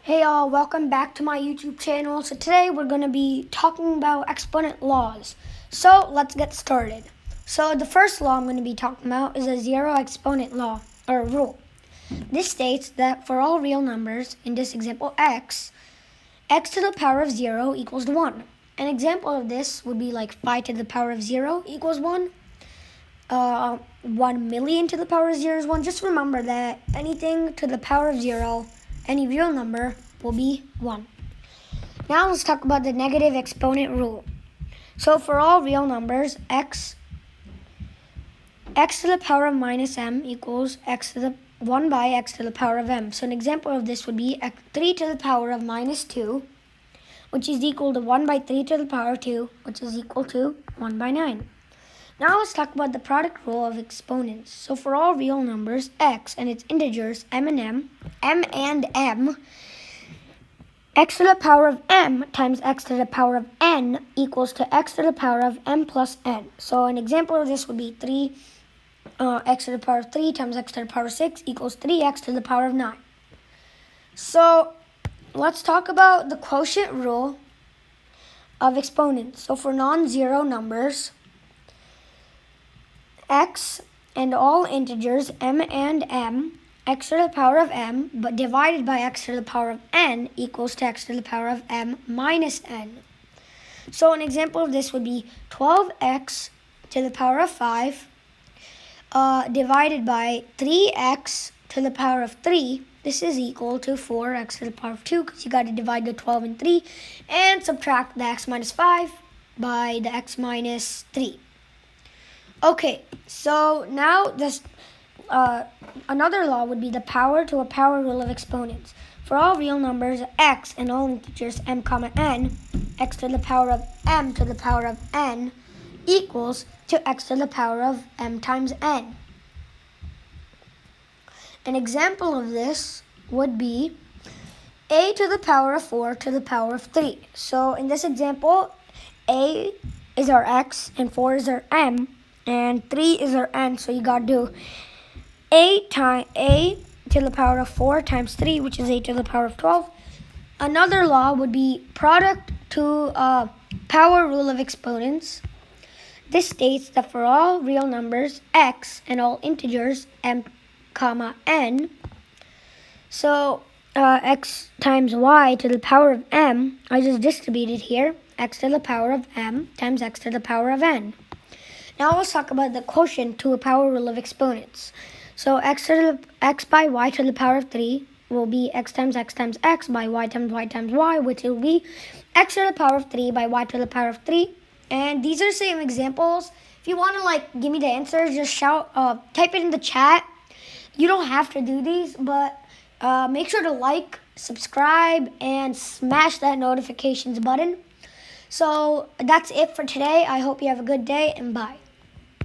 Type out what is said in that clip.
Hey all, welcome back to my YouTube channel. So today we're going to be talking about exponent laws. So let's get started. So the first law I'm going to be talking about is a zero exponent law or rule. This states that for all real numbers, in this example x to the power of 0 equals 1. An example of this would be like 5 to the power of 0 equals 1. 1 million to the power of 0 is 1. Just remember that anything to the power of 0, any real number, will be 1. Now let's talk about the negative exponent rule. So for all real numbers, x to the power of minus m equals 1 by x to the power of m. So an example of this would be 3 to the power of minus 2, which is equal to 1 by 3 to the power of 2, which is equal to 1 by 9. Now let's talk about the product rule of exponents. So for all real numbers, x and its integers, m and m, x to the power of m times x to the power of n equals to x to the power of m plus n. So an example of this would be x to the power of 3 times x to the power of 6 equals 3x to the power of 9. So let's talk about the quotient rule of exponents. So for non-zero numbers, x and all integers m and m, x to the power of m, but divided by x to the power of n equals to x to the power of m minus n. So an example of this would be 12x to the power of 5 divided by 3x to the power of 3. This is equal to 4x to the power of 2, because you got to divide the 12 and 3 and subtract the x minus 5 by the x minus 3. Okay, so now this another law would be the power to a power rule of exponents. For all real numbers, x and all integers m comma n, x to the power of m to the power of n equals to x to the power of m times n. An example of this would be a to the power of 4 to the power of 3. So in this example, a is our x and 4 is our m, and 3 is our n, so you got to do a to the power of 4 times 3, which is a to the power of 12. Another law would be product to power rule of exponents. This states that for all real numbers, x and all integers, m comma n, so x times y to the power of m, I just distributed here, x to the power of m times x to the power of n. Now let's talk about the quotient to a power rule of exponents. So x by y to the power of 3 will be x times x by y times y, which will be x to the power of 3 by y to the power of 3. And these are the same examples. If you want to give me the answers, just type it in the chat. You don't have to do these, but make sure to like, subscribe, and smash that notifications button. So that's it for today. I hope you have a good day, and bye.